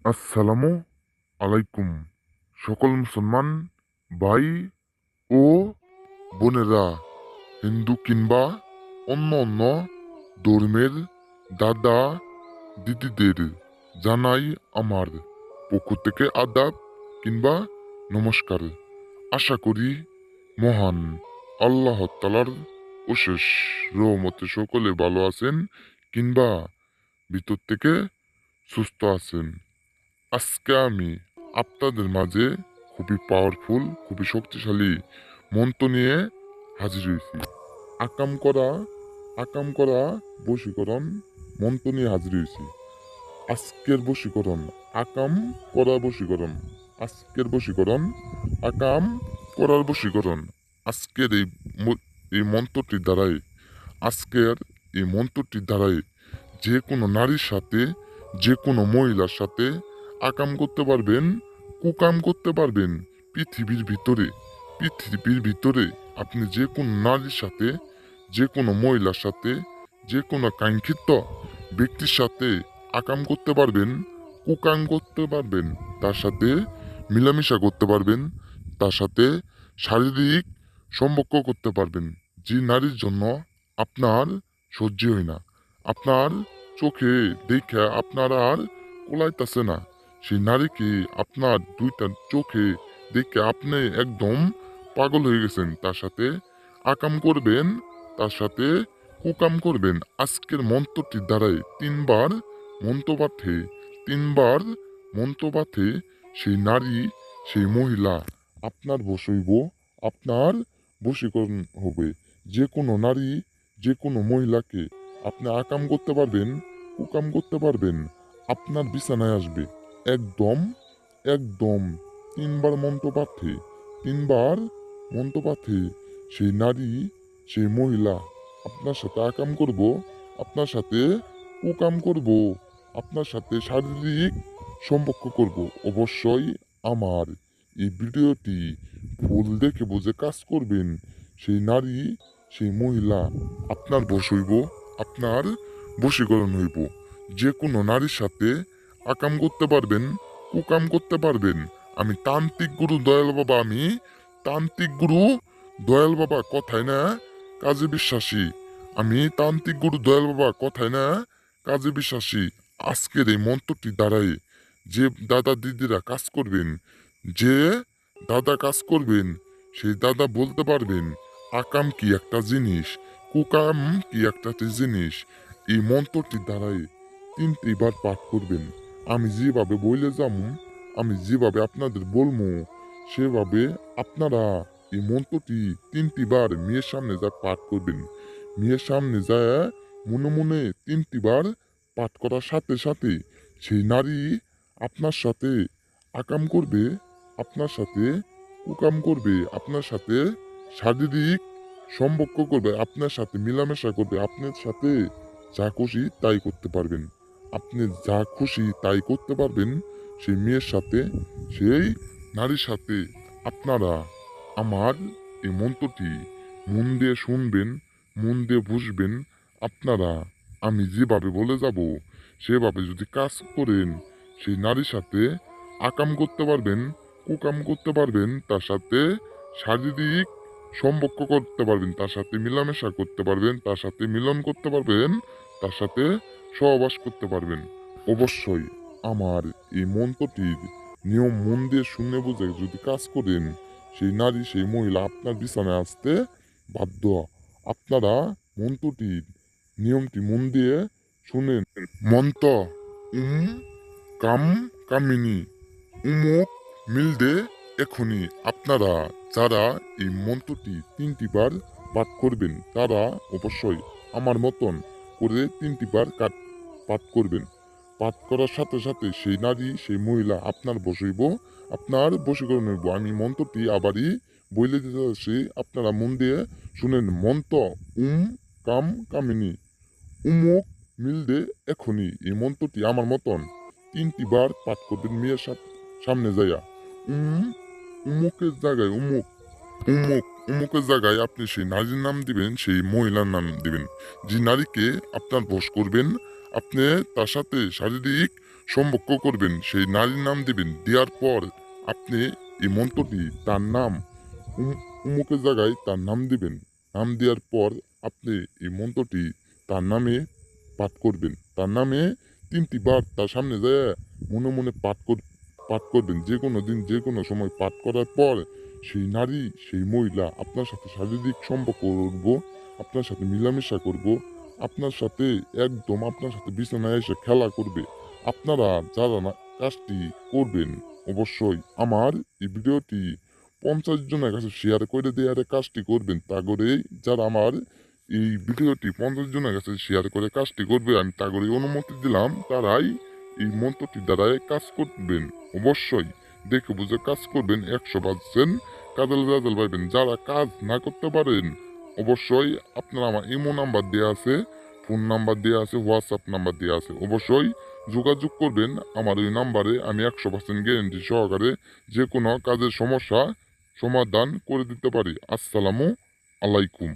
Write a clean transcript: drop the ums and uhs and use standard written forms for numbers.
আসসালামু আলাইকুম সকল মুসলমান ভাই ও বোনেরা, হিন্দু কিংবা অন্য অন্য ধর্মের দাদা দিদিদের জানাই আমার পক্ষ থেকে আদাব কিংবা নমস্কার। আশা করি মহান আল্লাহ তালার অশেষ রহমতে সকলে ভালো আছেন কিংবা ভিতর থেকে সুস্থ আছেন। আজকে আমি আপনাদের মাঝে খুবই পাওয়ারফুল, খুবই শক্তিশালী মন্ত্র নিয়ে হাজির হয়েছি। আকাম করা আকাম করা বশীকরণ মন্ত্র নিয়ে হাজির হয়েছি। আজকের বশীকরণ আকাম করা বশীকরণ, আজকের বশীকরণ আকাম করার বশীকরণ। আজকের এই মন্ত্রটির দ্বারাই আজকের এই মন্ত্রটির দ্বারাই যে কোনো নারীর সাথে, যে কোনো মহিলার সাথে আকাম করতে পারবেন, কুকাম করতে পারবেন। পৃথিবীর ভিতরে আপনি যে কোনো নারীর সাথে, যে কোনো মহিলার সাথে, যে কোনো কাঙ্ক্ষিত ব্যক্তির সাথে আকাম করতে পারবেন, কুকাম করতে পারবেন, তার সাথে মিলামিশা করতে পারবেন, তার সাথে শারীরিক সম্পর্ক করতে পারবেন। যে নারীর জন্য আপনার সহ্য হয় না, আপনার চোখে দেখে আপনার আর কোলাইতেছে না, সেই নারীকে আপনার দুইটা চোখে দেখে আপনি একদম পাগল হয়ে গেছেন, তার সাথে আকাম করবেন, তার সাথে কুকাম করবেন। আজকের মন্ত্রটির দ্বারাই তিনবার মন্ত্র পাঠে সেই নারী, সেই মহিলা আপনার বশ হইব, আপনার বশীকরণ হবে। যে কোনো নারী, যে কোনো মহিলাকে আপনি আকাম করতে পারবেন, কুকাম করতে পারবেন, আপনার বিছানায় আসবে একদম একদম। তিনবার মন্ত্র পাঠে সেই নারী, সেই মহিলা আপনার সাথে আকাম করব, আপনার সাথে কুকাম করব, আপনার সাথে শারীরিক সম্পর্ক করব। অবশ্যই আমার এই ভিডিওটি ফুল দেখে বুঝে কাজ করবেন। সেই নারী, সেই মহিলা আপনার বশ হইব, আপনার বশীকরণ হইব। যে কোনো নারীর সাথে আকাম করতে পারবেন, কুকাম করতে পারবেন। আমি তান্ত্রিক গুরু দয়াল বাবা, আমি তান্ত্রিক গুরু দয়াল বাবা কথায় না কাজে বিশ্বাসী। আমি তান্ত্রিক গুরু দয়াল বাবা কথায় না কাজে বিশ্বাসী। আজকের এই মন্ত্রটি দ্বারাই যে দাদা দিদিরা কাজ করবেন, যে দাদা কাজ করবেন, সেই দাদা বলতে পারবেন আকাম কি একটা জিনিস, কুকাম কি একটা জিনিস। এই মন্ত্রটির দ্বারাই 3বার পাঠ করবেন। আমি যেভাবে বলে যাবো, আমি যেভাবে আপনাদের বলবো, সেভাবে আপনারা এই মন্ত্রটি 3বার মেয়ের সামনে যা পাঠ করবেন। মেয়ের সামনে যায় মনে মনে 3বার পাঠ করার সাথে সাথে সেই নারী আপনার সাথে আকাম করবে, আপনার সাথে কুকাম করবে, আপনার সাথে শারীরিক সম্পর্ক করবে, আপনার সাথে মেলামেশা করবে, আপনার সাথে যা খুশি তাই করতে পারবেন। আপনি যা খুশি তাই করতে পারবেন সেই মেয়ের সাথে, সেই নারীর সাথে। আপনারা আমার এই মন্ত্রটি মন দিয়ে শুনবেন, মন দিয়ে বুঝবেন। আপনারা আমি যেভাবে বলে যাব সেভাবে যদি কাজ করেন, সেই নারীর সাথে আকাম করতে পারবেন, কুকাম করতে পারবেন, তার সাথে শারীরিক সম্পর্ক করতে পারবেন, তার সাথে মেলামেশা করতে পারবেন, তার সাথে মিলন করতে পারবেন, তার সাথে সহবাস করতে পারবেন। অবশ্যই আমার এই মন্ত্রটির নিয়ম মন দিয়ে শুনে বুঝে যদি কাজ করেন, সেই নারী, সেই মহিলা আপনার বিছানায় আসতে বাধ্য। আপনারা মন্ত্রটির নিয়মটি মন দিয়ে শুনেন। মন্ত্র উম কাম কামিনী উমুক মিলদে এখনই। আপনারা যারা এই মন্ত্রটি 3বার পাঠ করবেন, তারা অবশ্যই আমার মতন করে 3বার পাঠ করবেন। পাঠ করার সাথে সাথে সেই নারী, সেই মহিলা আপনার বসইব, আপনার বশীকরণ হইব। আমি মন্ত্রটি আবারই বলে দিতে আসি, আপনারা মন দিয়ে শুনেন। মন্ত্র কাম কামিনী উমুক মিলদে এখনই। এই মন্ত্রটি আমার মতন 3বার পাঠ করবেন মেয়ের সামনে যাইয়া। উম উমুকের জায়গায় উমুকের জায়গায় আপনি সেই নারীর নাম দিবেন, সেই মহিলার নাম দিবেন। যে নারীকে আপনার বশ করবেন, আপনি তার সাথে শারীরিক সম্পর্ক করবেন, সেই নারীর নাম দিবেন। দেওয়ার পর আপনি এই মন্ত্রটি তার নাম উমুকের জায়গায় তার নাম দিবেন। নাম দেওয়ার পর আপনি এই মন্ত্রটি তার নামে পাঠ করবেন। তার নামে ৩টি বার তার সামনে যায় মনে মনে পাঠ করবেন। যে কোনো দিন যে কোনো সময় পাঠ করার পর সেই নারী সেই মহিলা আপনার সাথে শারীরিক সম্পর্ক করব, আপনার সাথে মিলামেশা করব, আপনার সাথে একদম আপনার সাথে বিছানায় এসে খেলা করবে। আপনারা যারা না কাজটি করবেন অবশ্যই আমার এই ভিডিওটি ৫০ জনের কাছে শেয়ার করে দেওয়ার কাজটি করবেন। তা করেই যারা আমার এই ভিডিওটি ৫০ জনের কাছে শেয়ার করে কাজটি করবে আমি তা করে অনুমতি দিলাম, তারাই এই মন্ত্রটি দ্বারাই কাজ করবেন। অবশ্যই দেখে বুঝে কাজ করবেন, ১০০% কাজের রেজাল্ট পাইবেন। যারা কাজ না করতে পারেন অবশ্যই আপনারা আমার ইমো নাম্বার দেওয়া আছে, ফোন নাম্বার দেওয়া আছে, হোয়াটসঅ্যাপ নাম্বার দেওয়া আছে। অবশ্যই যোগাযোগ করবেন আমার ওই নাম্বারে। আমি ১০০% গ্যারেন্টি সহকারে যে কোনো কাজের সমস্যা সমাধান করে দিতে পারি। আসসালামু আলাইকুম।